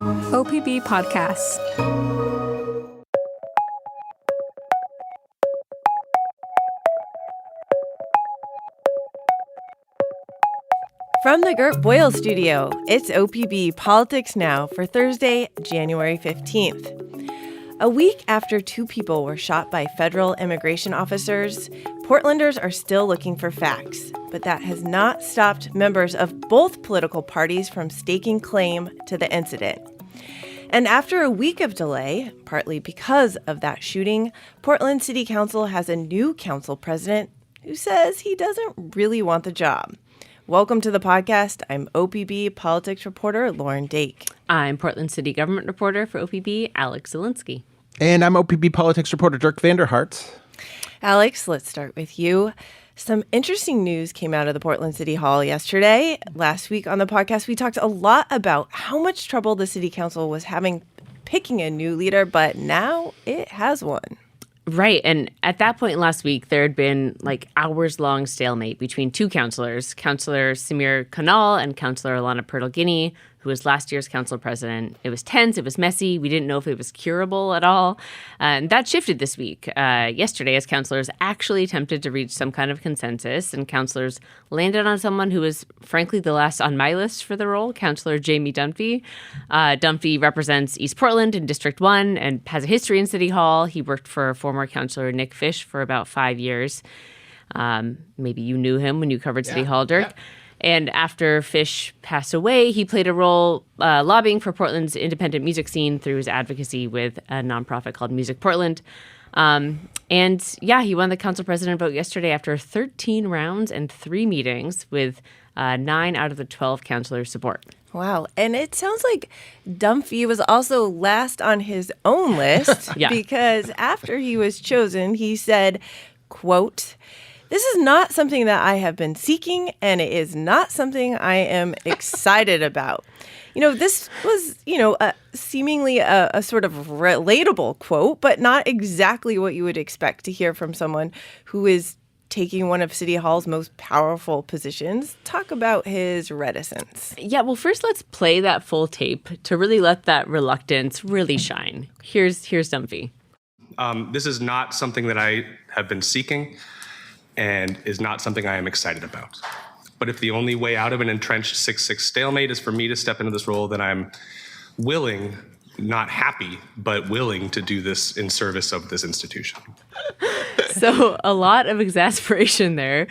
OPB Podcasts. From the Gert Boyle Studio, it's OPB Politics Now for Thursday, January 15th. A week after two people were shot by federal immigration officers, Portlanders are still looking for facts, but that has not stopped members of both political parties from staking claim to the incident. And after a week of delay, partly because of that shooting, Portland City Council has a new council president who says he doesn't really want the job. Welcome to the podcast. I'm OPB Politics reporter Lauren Dake. I'm Portland City Government reporter for OPB, Alex Zielinski. And I'm OPB Politics reporter Dirk Vanderhart. Alex, let's start with you. Some interesting news came out of the Portland City Hall yesterday. Last week on the podcast, we talked a lot about how much trouble the city council was having picking a new leader, but now it has one. Right. And at that point last week, there had been hours-long stalemate between two councilors, Councilor Samir Kanal and Councilor Alana Pertle-Guinea, who was last year's council president. It was tense. It was messy. We didn't know if it was curable at all. And that shifted this week. Yesterday, as councilors actually attempted to reach some kind of consensus, and councilors landed on someone who was, frankly, the last on my list for the role, Councilor Jamie Dunphy. Dunphy represents East Portland in District 1 and has a history in City Hall. He worked for former Councilor Nick Fish for about 5 years. Maybe you knew him when you covered City Hall, Dirk. Yeah. And after Fish passed away, he played a role lobbying for Portland's independent music scene through his advocacy with a nonprofit called Music Portland. He won the council president vote yesterday after 13 rounds and 3 meetings with 9 out of the 12 councilors' support. Wow. And it sounds like Dunphy was also last on his own list because after he was chosen, he said, quote, "This is not something that I have been seeking, and it is not something I am excited about." This was, seemingly a sort of relatable quote, but not exactly what you would expect to hear from someone who is taking one of City Hall's most powerful positions. Talk about his reticence. Yeah, well, first let's play that full tape to really let that reluctance really shine. Here's Dunphy. This is not something that I have been seeking and is not something I am excited about. But if the only way out of an entrenched 6-6 stalemate is for me to step into this role, then I'm willing, not happy, but willing to do this in service of this institution. So a lot of exasperation there.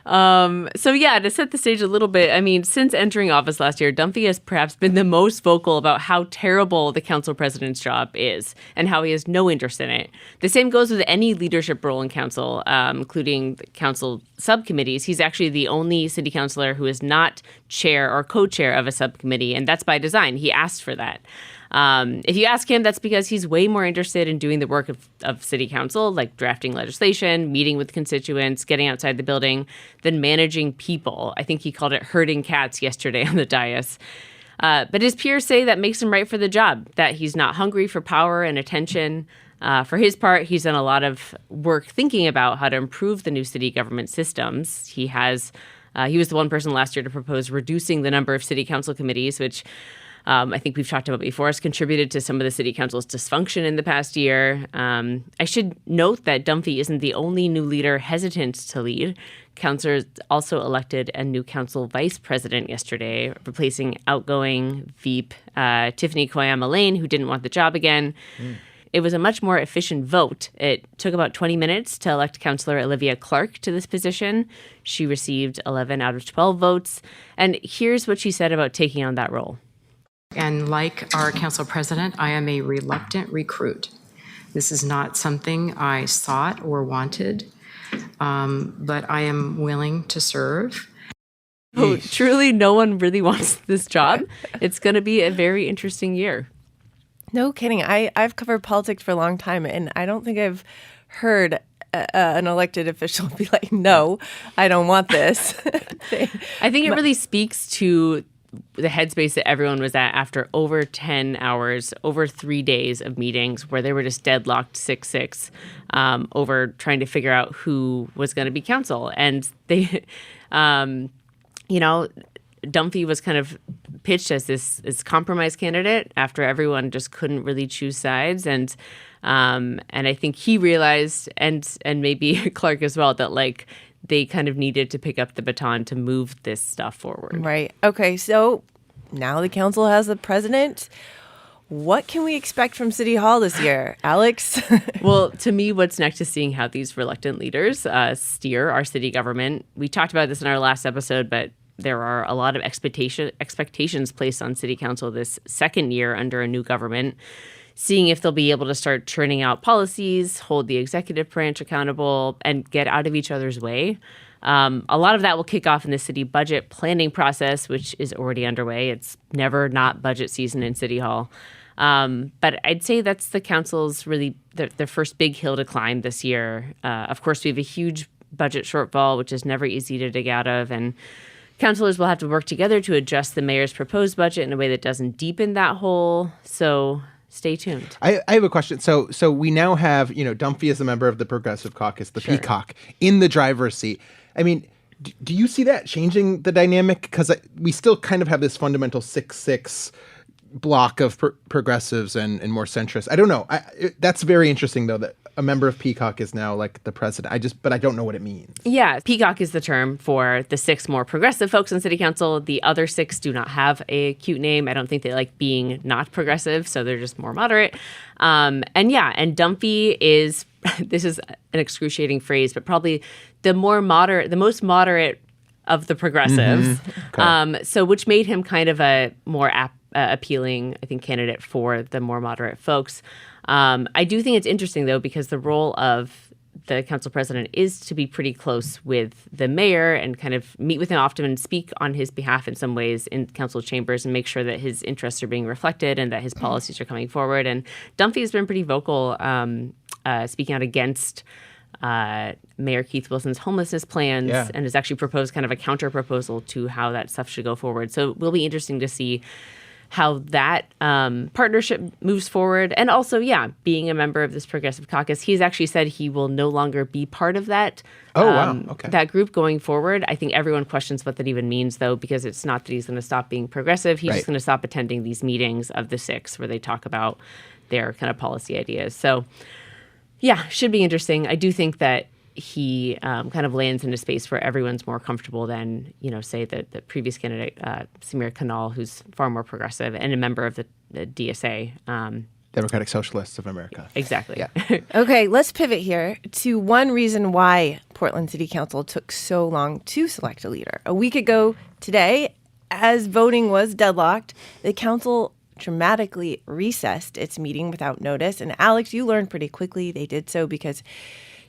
To set the stage a little bit, since entering office last year, Dunphy has perhaps been the most vocal about how terrible the council president's job is and how he has no interest in it. The same goes with any leadership role in council, including the council subcommittees. He's actually the only city councilor who is not chair or co-chair of a subcommittee, and that's by design. He asked for that. If you ask him, that's because he's way more interested in doing the work of city council, like drafting legislation, meeting with constituents, getting outside the building, than managing people. I think he called it herding cats yesterday on the dais. But his peers say that makes him right for the job, that he's not hungry for power and attention. For his part, he's done a lot of work thinking about how to improve the new city government systems. He was the one person last year to propose reducing the number of city council committees, which I think we've talked about before, has contributed to some of the city council's dysfunction in the past year. I should note that Dunphy isn't the only new leader hesitant to lead. Councilors also elected a new council vice president yesterday, replacing outgoing Veep Tiffany Koyama-Lane, who didn't want the job again. It was a much more efficient vote. It took about 20 minutes to elect Councilor Olivia Clark to this position. She received 11 out of 12 votes. And here's what she said about taking on that role. And like our council president, I am a reluctant recruit. This is not something I sought or wanted, but I am willing to serve. Oh, truly, no one really wants this job. It's going to be a very interesting year. No kidding. I've covered politics for a long time, and I don't think I've heard an elected official be like, no, I don't want this. I think it really speaks to the headspace that everyone was at after over 10 hours, over 3 days of meetings where they were just deadlocked 6-6 over trying to figure out who was going to be council. And they, Dunphy was kind of pitched as this compromise candidate after everyone just couldn't really choose sides. And I think he realized, and maybe Clark as well, that like they kind of needed to pick up the baton to move this stuff forward. Right. Okay. So now the council has the president. What can we expect from City Hall this year, Alex? Well, to me, what's next is seeing how these reluctant leaders steer our city government. We talked about this in our last episode, but there are a lot of expectations placed on City Council this second year under a new government, seeing if they'll be able to start churning out policies, hold the executive branch accountable, and get out of each other's way. A lot of that will kick off in the city budget planning process, which is already underway. It's never not budget season in City Hall. But I'd say that's the council's really their first big hill to climb this year. Of course, we have a huge budget shortfall, which is never easy to dig out of. And councilors will have to work together to adjust the mayor's proposed budget in a way that doesn't deepen that hole. So stay tuned. I have a question. So we now have, Dunphy is a member of the Progressive Caucus, the Peacock, in the driver's seat. I mean, do you see that changing the dynamic? Because we still kind of have this fundamental 6-6 block of progressives and more centrists. I don't know. That's very interesting, though, that a member of Peacock is now like the president. But I don't know what it means. Yeah, Peacock is the term for the 6 more progressive folks on City Council. The other 6 do not have a cute name. I don't think they like being not progressive, so they're just more moderate. And Dunphy is, this is an excruciating phrase, but probably the most moderate of the progressives. Mm-hmm. Okay. So which made him kind of a more appealing, I think, candidate for the more moderate folks. I do think it's interesting, though, because the role of the council president is to be pretty close with the mayor and kind of meet with him often and speak on his behalf in some ways in council chambers and make sure that his interests are being reflected and that his policies are coming forward. And Dunphy has been pretty vocal speaking out against Mayor Keith Wilson's homelessness plans and has actually proposed kind of a counter proposal to how that stuff should go forward. So it will be interesting to see how that partnership moves forward. And also, being a member of this Progressive Caucus, he's actually said he will no longer be part of that. That group going forward. I think everyone questions what that even means, though, because it's not that he's going to stop being progressive. He's just going to stop attending these meetings of the 6 where they talk about their kind of policy ideas. So, should be interesting. I do think that he kind of lands in a space where everyone's more comfortable than, say, the previous candidate, Samir Kanal, who's far more progressive and a member of the DSA. Democratic Socialists of America. Exactly. Yeah. Okay, let's pivot here to one reason why Portland City Council took so long to select a leader. A week ago today, as voting was deadlocked, the council dramatically recessed its meeting without notice. And Alex, you learned pretty quickly they did so because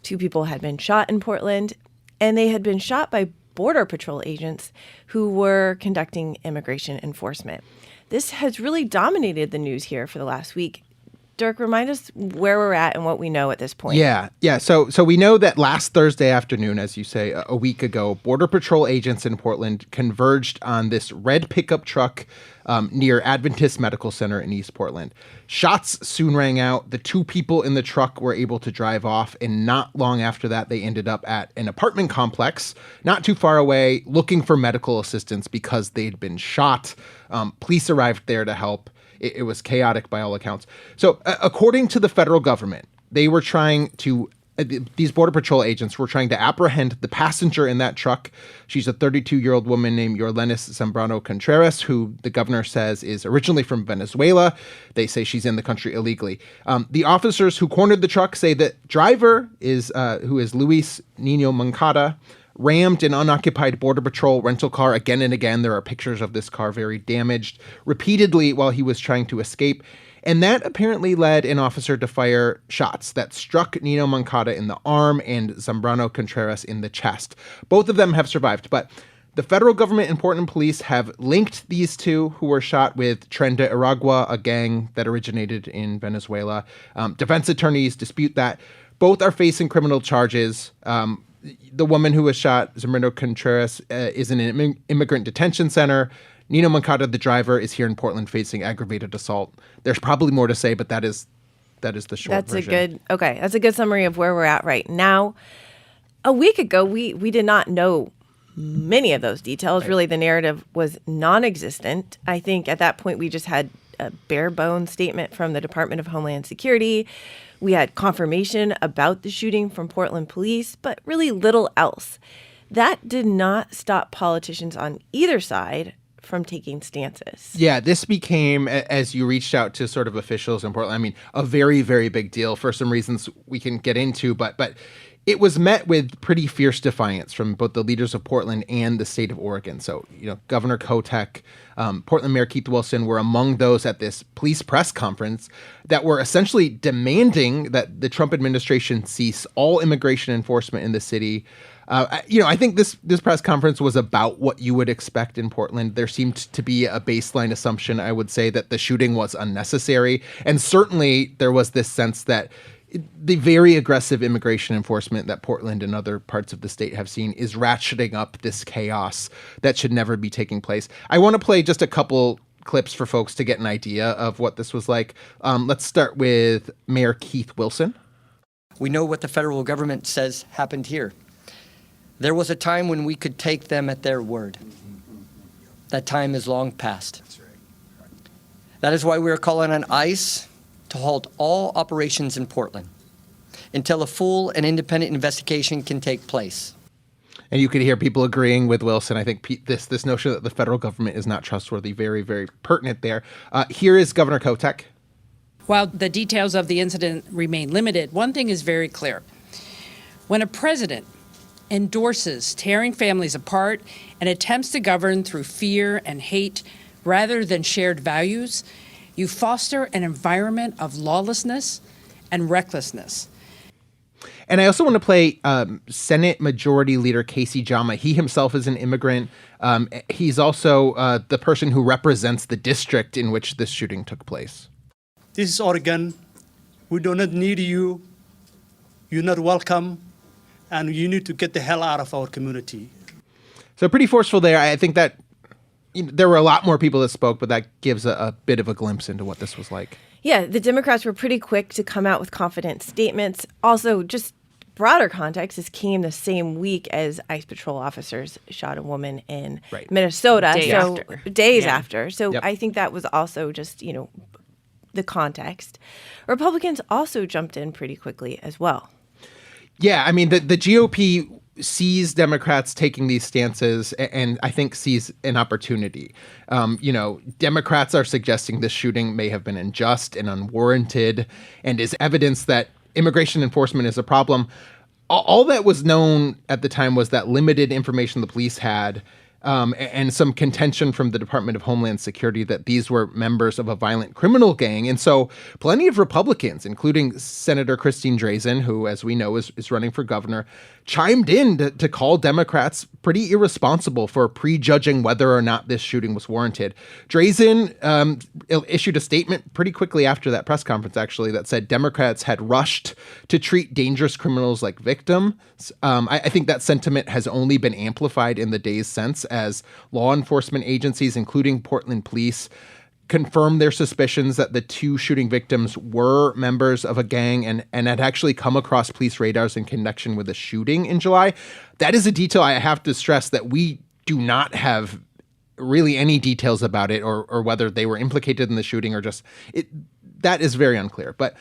2 people had been shot in Portland, and they had been shot by Border Patrol agents who were conducting immigration enforcement. This has really dominated the news here for the last week. Dirk, remind us where we're at and what we know at this point. Yeah. So we know that last Thursday afternoon, as you say, a week ago, Border Patrol agents in Portland converged on this red pickup truck near Adventist Medical Center in East Portland. Shots soon rang out. The 2 people in the truck were able to drive off, and not long after that, they ended up at an apartment complex not too far away looking for medical assistance because they'd been shot. Police arrived there to help. It was chaotic by all accounts. So according to the federal government, they were trying to these Border Patrol agents were trying to apprehend the passenger in that truck. She's a 32-year-old woman named Yorlenis Zambrano Contreras, who the governor says is originally from Venezuela. They say she's in the country illegally. The officers who cornered the truck say that driver is who is Luis Nino Moncada, rammed an unoccupied Border Patrol rental car again and again. There are pictures of this car very damaged repeatedly while he was trying to escape. And that apparently led an officer to fire shots that struck Nino Moncada in the arm and Zambrano Contreras in the chest. Both of them have survived, but the federal government and Portland police have linked these 2 who were shot with Tren de Aragua, a gang that originated in Venezuela. Defense attorneys dispute that. Both are facing criminal charges. The woman who was shot, Zambrano Contreras, is in an immigrant detention center. Nino Moncada, the driver, is here in Portland facing aggravated assault. There's probably more to say, but that is the short version. That's a good summary of where we're at right now. A week ago, we did not know many of those details. Right. Really, the narrative was non-existent. I think at that point we just had a bare bones statement from the Department of Homeland Security. We had confirmation about the shooting from Portland police, but really little else. That did not stop politicians on either side from taking stances. Yeah, this became, as you reached out to sort of officials in Portland, I mean, a very, very big deal for some reasons we can get into, but it was met with pretty fierce defiance from both the leaders of Portland and the state of Oregon. So, Governor Kotek, Portland Mayor Keith Wilson were among those at this police press conference that were essentially demanding that the Trump administration cease all immigration enforcement in the city. I think this press conference was about what you would expect in Portland. There seemed to be a baseline assumption, I would say, that the shooting was unnecessary. And certainly there was this sense that the very aggressive immigration enforcement that Portland and other parts of the state have seen is ratcheting up this chaos that should never be taking place. I want to play just a couple clips for folks to get an idea of what this was like. Let's start with Mayor Keith Wilson. We know what the federal government says happened here. There was a time when we could take them at their word. That time is long past. That is why we are calling on ICE to halt all operations in Portland until a full and independent investigation can take place. And you could hear people agreeing with Wilson. I think this notion that the federal government is not trustworthy, very, very pertinent there. Here is Governor Kotek. While the details of the incident remain limited, one thing is very clear. When a president endorses tearing families apart and attempts to govern through fear and hate rather than shared values, you foster an environment of lawlessness and recklessness. And I also want to play Senate Majority Leader Casey Jama. He himself is an immigrant. He's also the person who represents the district in which this shooting took place. This is Oregon. We do not need you. You're not welcome. And you need to get the hell out of our community. So pretty forceful there. I think that there were a lot more people that spoke, but that gives a bit of a glimpse into what this was like. Yeah, the Democrats were pretty quick to come out with confident statements. Also, just broader context, this came the same week as ICE patrol officers shot a woman in Minnesota. Days after. So yep. I think that was also just, the context. Republicans also jumped in pretty quickly as well. Yeah, I mean, the GOP sees Democrats taking these stances and I think sees an opportunity. Democrats are suggesting this shooting may have been unjust and unwarranted and is evidence that immigration enforcement is a problem. All that was known at the time was that limited information the police had and some contention from the Department of Homeland Security that these were members of a violent criminal gang. And so plenty of Republicans, including Senator Christine Drazan, who, as we know, is running for governor, chimed in to call Democrats pretty irresponsible for prejudging whether or not this shooting was warranted. Drazan issued a statement pretty quickly after that press conference, actually, that said Democrats had rushed to treat dangerous criminals like victims. I think that sentiment has only been amplified in the days since as law enforcement agencies, including Portland police, confirmed their suspicions that the two shooting victims were members of a gang and had actually come across police radars in connection with a shooting in July. That is a detail I have to stress that we do not have really any details about it or whether they were implicated in the shooting or just it. That is very unclear. But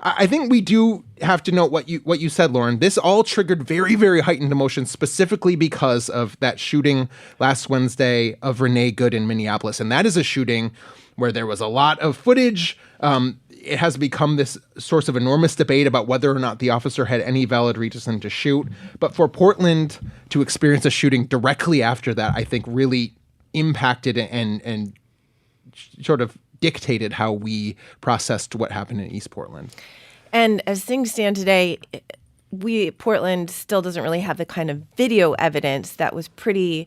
I think we do have to note what you said, Lauren. This all triggered very, very heightened emotions, specifically because of that shooting last Wednesday of Renee Good in Minneapolis. And that is a shooting where there was a lot of footage. It has become this source of enormous debate about whether or not the officer had any valid reason to shoot. But for Portland to experience a shooting directly after that, I think really impacted and sort of dictated how we processed what happened in East Portland. And as things stand today, Portland still doesn't really have the kind of video evidence that was pretty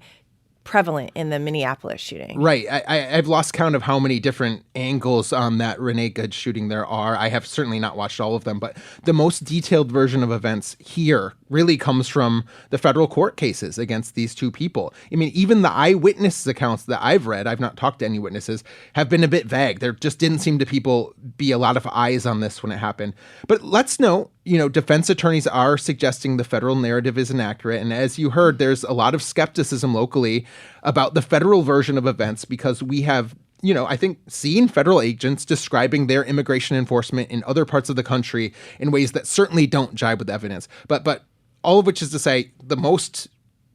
prevalent in the Minneapolis shooting. Right. I've lost count of how many different angles on that Renee Good shooting there are. I have certainly not watched all of them, but the most detailed version of events here really comes from the federal court cases against these two people. I mean, even the eyewitness accounts that I've read, I've not talked to any witnesses, have been a bit vague. There just didn't seem to be a lot of eyes on this when it happened. But let's note, defense attorneys are suggesting the federal narrative is inaccurate. And as you heard, there's a lot of skepticism locally about the federal version of events because we have, I think seen federal agents describing their immigration enforcement in other parts of the country in ways that certainly don't jibe with evidence. But all of which is to say, the most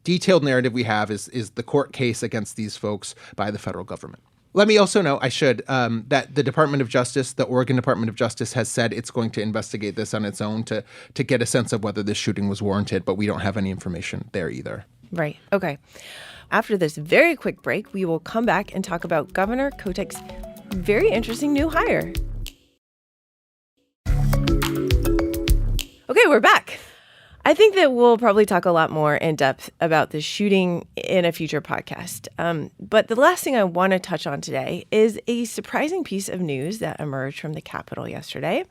detailed narrative we have is the court case against these folks by the federal government. Let me also note, that the Department of Justice, the Oregon Department of Justice, has said it's going to investigate this on its own to get a sense of whether this shooting was warranted, but we don't have any information there either. Right. Okay. After this very quick break, we will come back and talk about Governor Kotek's very interesting new hire. Okay, we're back. I think that we'll probably talk a lot more in depth about the shooting in a future podcast. But the last thing I want to touch on today is a surprising piece of news that emerged from the Capitol yesterday.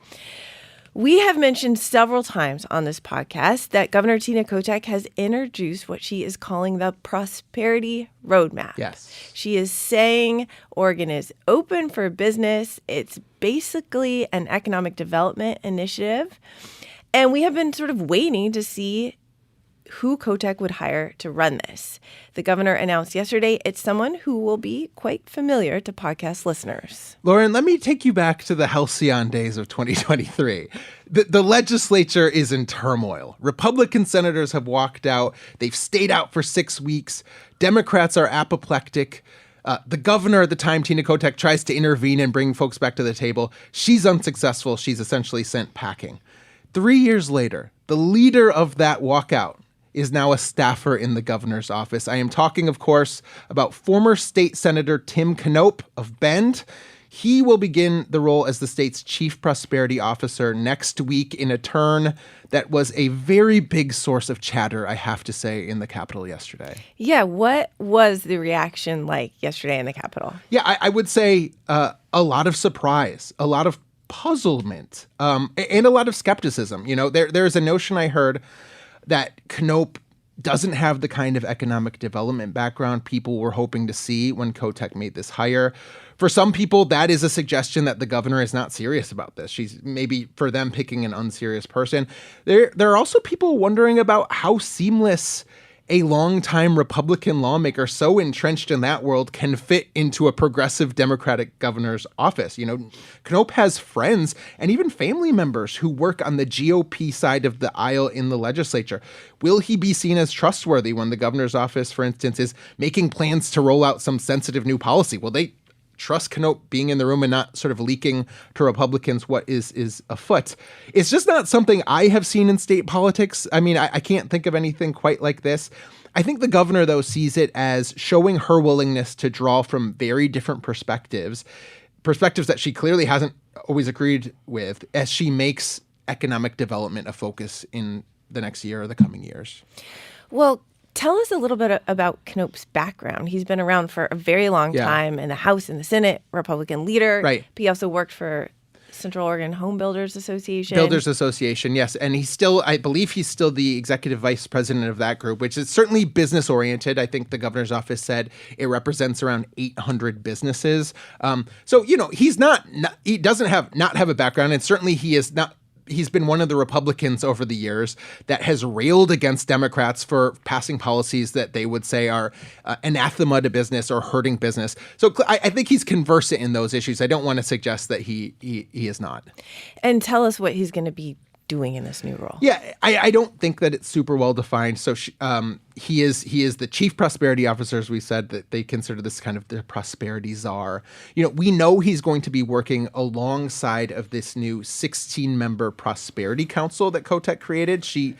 We have mentioned several times on this podcast that Governor Tina Kotek has introduced what she is calling the Prosperity Roadmap. Yes. She is saying Oregon is open for business. It's basically an economic development initiative. And we have been sort of waiting to see who Kotek would hire to run this. The governor announced yesterday it's someone who will be quite familiar to podcast listeners. Lauren, let me take you back to the halcyon days of 2023. The legislature is in turmoil. Republican senators have walked out. They've stayed out for 6 weeks. Democrats are apoplectic. The governor at the time, Tina Kotek, tries to intervene and bring folks back to the table. She's unsuccessful. She's essentially sent packing. 3 years later, the leader of that walkout is now a staffer in the governor's office. I am talking, of course, about former state senator Tim Knope of Bend. He will begin the role as the state's chief prosperity officer next week in a turn that was a very big source of chatter, I have to say, in the Capitol yesterday. Yeah, what was the reaction like yesterday in the Capitol? Yeah, I would say a lot of surprise, a lot of puzzlement, and a lot of skepticism. There's a notion I heard that Knope doesn't have the kind of economic development background people were hoping to see when Kotek made this hire. For some people, that is a suggestion that the governor is not serious about this. She's maybe, for them, picking an unserious person. There are also people wondering about how seamless a longtime Republican lawmaker so entrenched in that world can fit into a progressive Democratic governor's office. Knope has friends and even family members who work on the GOP side of the aisle in the legislature. Will he be seen as trustworthy when the governor's office, for instance, is making plans to roll out some sensitive new policy? Will they trust Knope being in the room and not sort of leaking to Republicans what is afoot? It's just not something I have seen in state politics. I mean, I can't think of anything quite like this. I think the governor, though, sees it as showing her willingness to draw from very different perspectives that she clearly hasn't always agreed with, as she makes economic development a focus in the next year or the coming years. Well, tell us a little bit about Knope's background. He's been around for a very long time in the House and the Senate, Republican leader. Right. He also worked for Central Oregon Home Builders Association. Yes. And I believe he's still the executive vice president of that group, which is certainly business oriented. I think the governor's office said it represents around 800 businesses. He doesn't not have a background, and certainly he's been one of the Republicans over the years that has railed against Democrats for passing policies that they would say are anathema to business or hurting business. So I think he's conversant in those issues. I don't want to suggest that he is not. And tell us what he's going to be doing in this new role. Yeah, I don't think that it's super well defined. So he is the chief prosperity officer, as we said, that they consider this kind of the prosperity czar. We know he's going to be working alongside of this new 16-member prosperity council that Kotek created. She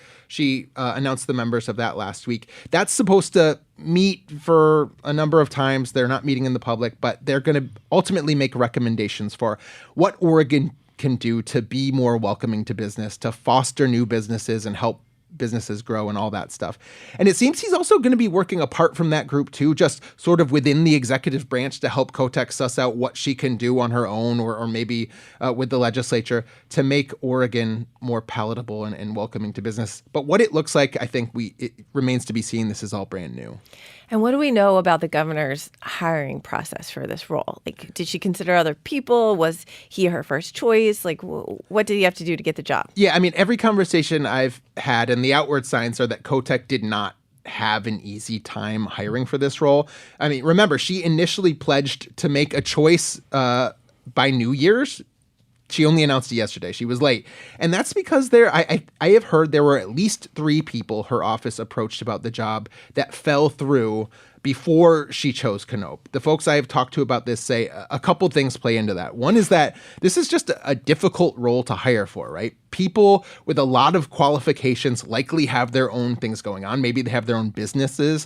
announced the members of that last week. That's supposed to meet for a number of times. They're not meeting in the public, but they're going to ultimately make recommendations for what Oregon can do to be more welcoming to business, to foster new businesses and help businesses grow and all that stuff. And it seems he's also going to be working apart from that group too, just sort of within the executive branch to help Kotek suss out what she can do on her own or maybe with the legislature to make Oregon more palatable and welcoming to business. But what it looks like, I think it remains to be seen. This is all brand new. And what do we know about the governor's hiring process for this role? Like, did she consider other people? Was he her first choice? Like, what did he have to do to get the job? Yeah, I mean, every conversation I've had and the outward signs are that Kotek did not have an easy time hiring for this role. I mean, remember, she initially pledged to make a choice by New Year's. She only announced it yesterday. She was late. And that's because I have heard there were at least 3 people her office approached about the job that fell through before she chose Knope. The folks I have talked to about this say a couple things play into that. One is that this is just a difficult role to hire for, right? People with a lot of qualifications likely have their own things going on. Maybe they have their own businesses.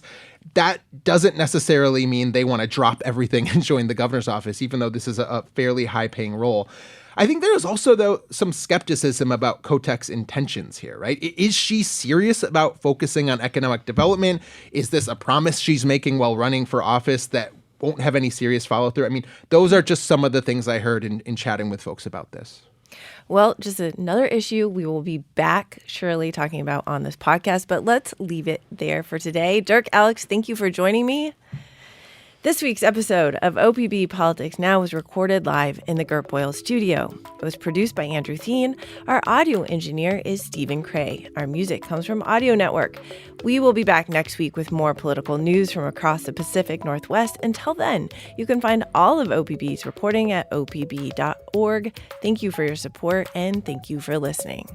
That doesn't necessarily mean they want to drop everything and join the governor's office, even though this is a fairly high-paying role. I think there is also, though, some skepticism about Kotek's intentions here, right? Is she serious about focusing on economic development? Is this a promise she's making while running for office that won't have any serious follow-through? I mean, those are just some of the things I heard in chatting with folks about this. Well, just another issue we will be back surely talking about on this podcast, but let's leave it there for today. Dirk, Alex, thank you for joining me. This week's episode of OPB Politics Now was recorded live in the Gert Boyle studio. It was produced by Andrew Thien. Our audio engineer is Stephen Cray. Our music comes from Audio Network. We will be back next week with more political news from across the Pacific Northwest. Until then, you can find all of OPB's reporting at opb.org. Thank you for your support, and thank you for listening.